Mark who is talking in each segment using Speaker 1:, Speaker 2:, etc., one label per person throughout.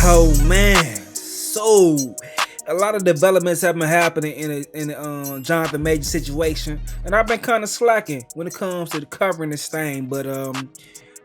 Speaker 1: Oh man, so a lot of developments have been happening in the Jonathan Major situation, and I've been kind of slacking when it comes to covering this thing. But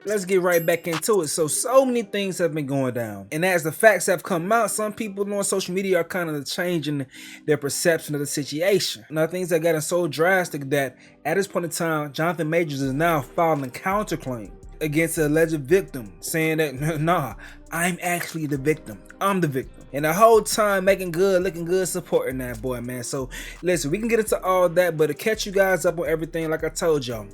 Speaker 1: let's get right back into it. So many things have been going down, and as the facts have come out, some people on social media are kind of changing their perception of the situation. Now, things have gotten so drastic that at this point in time, Jonathan Majors is now filing a counterclaim against the alleged victim, saying that nah, I'm actually the victim. I'm the victim. And the whole time making good, looking good, supporting that boy, man. So listen, we can get into all that, but to catch you guys up on everything, like I told y'all,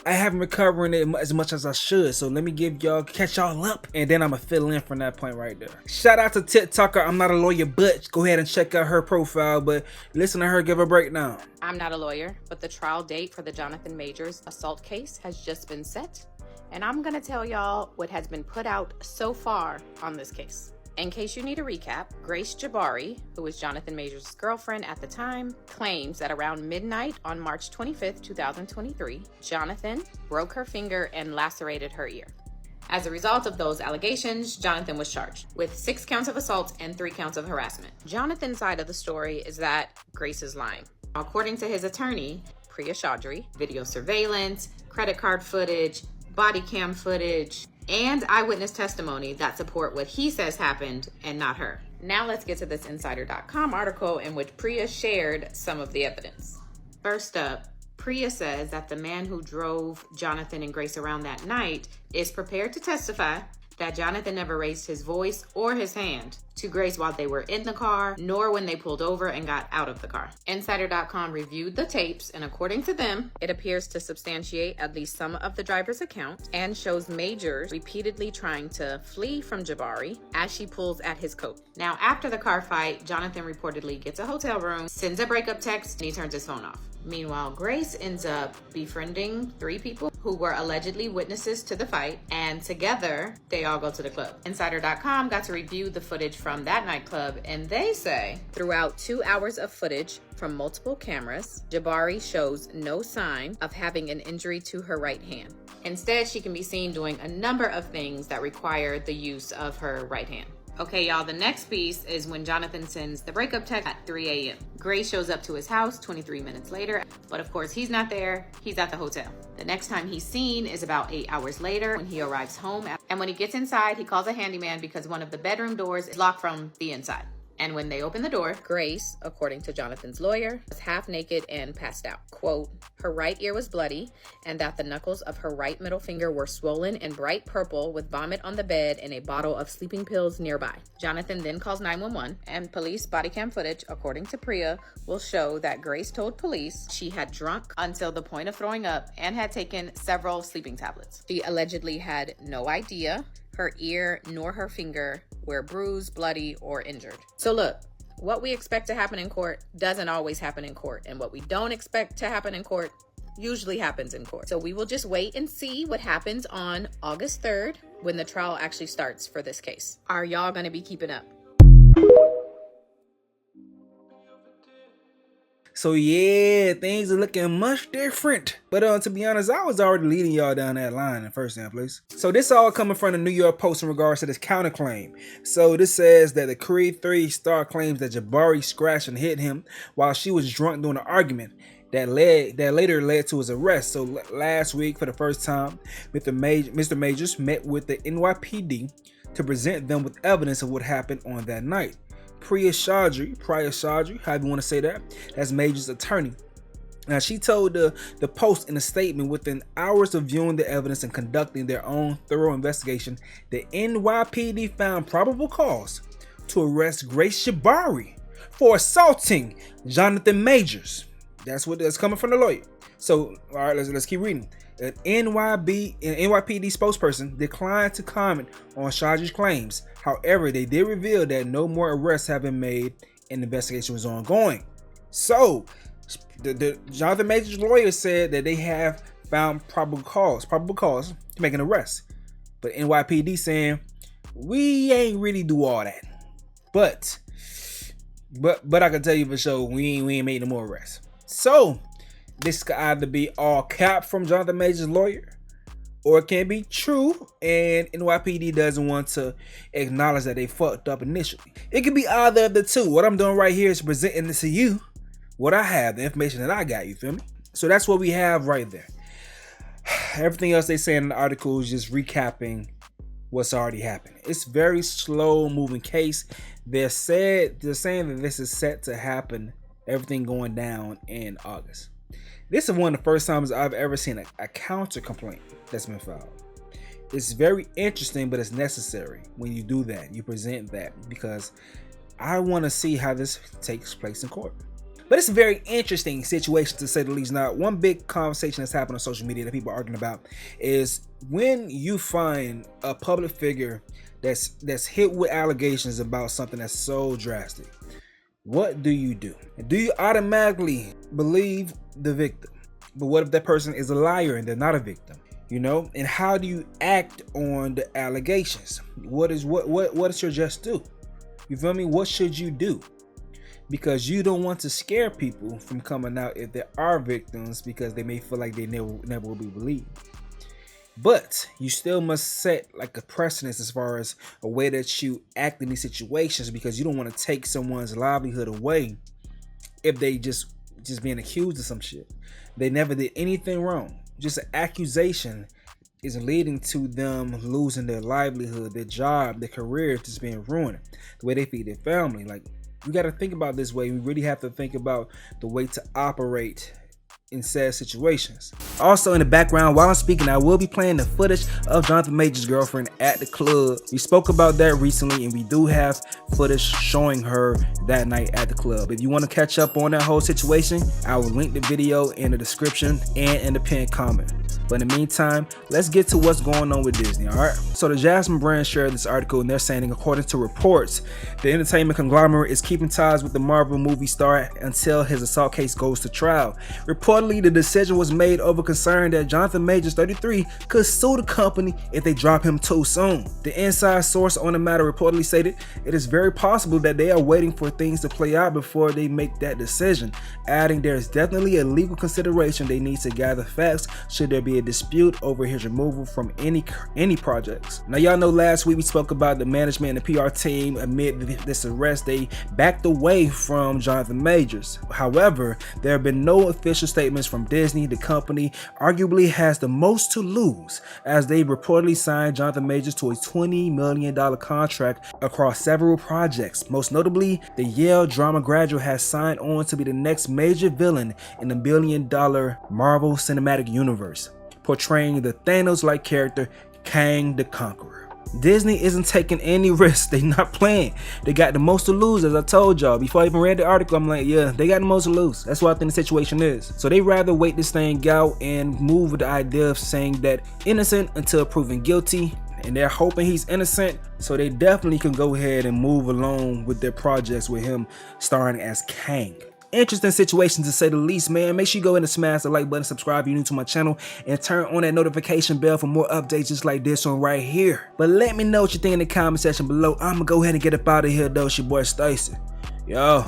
Speaker 1: I haven't been covering it as much as I should. So let me catch y'all up, and then I'ma fill in from that point right there. Shout out to TikToker, I'm not a lawyer, but go ahead and check out her profile, but listen to her give a breakdown.
Speaker 2: I'm not a lawyer, but the trial date for the Jonathan Majors assault case has just been set. And I'm gonna tell y'all what has been put out so far on this case. In case you need a recap, Grace Jabari, who was Jonathan Majors' girlfriend at the time, claims that around midnight on March 25th, 2023, Jonathan broke her finger and lacerated her ear. As a result of those allegations, Jonathan was charged with 6 counts of assault and 3 counts of harassment. Jonathan's side of the story is that Grace is lying. According to his attorney, Priya Chaudhry, video surveillance, credit card footage, body cam footage, and eyewitness testimony that support what he says happened and not her. Now let's get to this Insider.com article in which Priya shared some of the evidence. First up, Priya says that the man who drove Jonathan and Grace around that night is prepared to testify that Jonathan never raised his voice or his hand to Grace while they were in the car, nor when they pulled over and got out of the car. Insider.com reviewed the tapes, and according to them, it appears to substantiate at least some of the driver's account and shows Majors repeatedly trying to flee from Jabari as she pulls at his coat. Now, after the car fight, Jonathan reportedly gets a hotel room, sends a breakup text, and he turns his phone off. Meanwhile, Grace ends up befriending 3 people who were allegedly witnesses to the fight, and together they all go to the club. Insider.com got to review the footage from that nightclub, and they say throughout 2 hours of footage from multiple cameras, Jabari shows no sign of having an injury to her right hand. Instead, she can be seen doing a number of things that require the use of her right hand. Okay, y'all, the next piece is when Jonathan sends the breakup text at 3 a.m. Grace shows up to his house 23 minutes later, but of course he's not there, he's at the hotel. The next time he's seen is about 8 hours later when he arrives home, and when he gets inside, he calls a handyman because one of the bedroom doors is locked from the inside. And when they open the door, Grace, according to Jonathan's lawyer, was half naked and passed out. Quote, her right ear was bloody and that the knuckles of her right middle finger were swollen and bright purple with vomit on the bed and a bottle of sleeping pills nearby. Jonathan then calls 911, and police body cam footage, according to Priya, will show that Grace told police she had drunk until the point of throwing up and had taken several sleeping tablets. She allegedly had no idea her ear nor her finger were bruised, bloody, or injured. So look, what we expect to happen in court doesn't always happen in court, and what we don't expect to happen in court usually happens in court. So we will just wait and see what happens on August 3rd when the trial actually starts for this case. Are y'all gonna be keeping up?
Speaker 1: So yeah, things are looking much different. But to be honest, I was already leading y'all down that line in the first place. So this all coming from the New York Post in regards to this counterclaim. So this says that the Creed 3 star claims that Jabari scratched and hit him while she was drunk during an argument that later led to his arrest. So last week, for the first time, Mr. Majors met with the NYPD to present them with evidence of what happened on that night. Priya Chaudhry, however you want to say that, that's Major's attorney. Now, she told the Post in a statement, within hours of viewing the evidence and conducting their own thorough investigation, the NYPD found probable cause to arrest Grace Jabari for assaulting Jonathan Majors. That's coming from the lawyer. So, all right, let's keep reading. An NYPD spokesperson declined to comment on Chaudhry's claims. However, they did reveal that no more arrests have been made and the investigation was ongoing. So, the Jonathan Majors lawyer said that they have found probable cause to make an arrest. But NYPD saying, we ain't really do all that. But I can tell you for sure, we ain't made no more arrests. So, this could either be all cap from Jonathan Majors' lawyer, or it can be true and NYPD doesn't want to acknowledge that they fucked up initially. It could be either of the two. What I'm doing right here is presenting this to you, what I have, the information that I got, you feel me? So that's what we have right there. Everything else they say in the article is just recapping what's already happened. It's very slow moving case. They're saying that this is set to happen, everything going down in August. This is one of the first times I've ever seen a counter complaint that's been filed. It's very interesting, but it's necessary when you do that. You present that because I want to see how this takes place in court. But it's a very interesting situation to say the least. Now, one big conversation that's happened on social media that people are arguing about is when you find a public figure that's hit with allegations about something that's so drastic. What do you do? Do you automatically believe the victim? But what if that person is a liar and they're not a victim? You know, and how do you act on the allegations? What is your just do? You feel me? What should you do? Because you don't want to scare people from coming out if there are victims, because they may feel like they never will be believed. But you still must set like a precedence as far as a way that you act in these situations, because you don't want to take someone's livelihood away if they just being accused of some shit. They never did anything wrong. Just an accusation is leading to them losing their livelihood, their job, their career, just being ruined. The way they feed their family. Like, we got to think about this way. We really have to think about the way to operate in said situations. Also in the background, while I'm speaking, I will be playing the footage of Jonathan Majors' girlfriend at the club. We spoke about that recently, and we do have footage showing her that night at the club. If you want to catch up on that whole situation, I will link the video in the description and in the pinned comment. But in the meantime, let's get to what's going on with Disney, alright? So the Jasmine brand shared this article, and they're saying, according to reports, the entertainment conglomerate is keeping ties with the Marvel movie star until his assault case goes to trial. Reportedly, the decision was made over concern that Jonathan Majors, 33, could sue the company if they drop him too soon. The inside source on the matter reportedly stated, it is very possible that they are waiting for things to play out before they make that decision, adding there is definitely a legal consideration they need to gather facts should there be a dispute over his removal from any projects. Now, y'all know last week we spoke about the management and the PR team amid this arrest. They backed away from Jonathan Majors. However, there have been no official statements from Disney. The company arguably has the most to lose, as they reportedly signed Jonathan Majors to a $20 million contract across several projects. Most notably, the Yale drama graduate has signed on to be the next major villain in the $1 billion Marvel Cinematic Universe, portraying the Thanos-like character Kang the Conqueror. Disney isn't taking any risks. They not playing. They got the most to lose, as I told y'all. Before I even read the article, I'm like, yeah, they got the most to lose. That's what I think the situation is. So they rather wait this thing out and move with the idea of saying that innocent until proven guilty. And they're hoping he's innocent, so they definitely can go ahead and move along with their projects with him starring as Kang. Interesting situation to say the least, man. Make sure you go in and smash the like button, subscribe if you're new to my channel, and turn on that notification bell for more updates just like this one right here. But let me know what you think in the comment section below. I'm gonna go ahead and get up out of here though. It's your boy Stacy. Yo.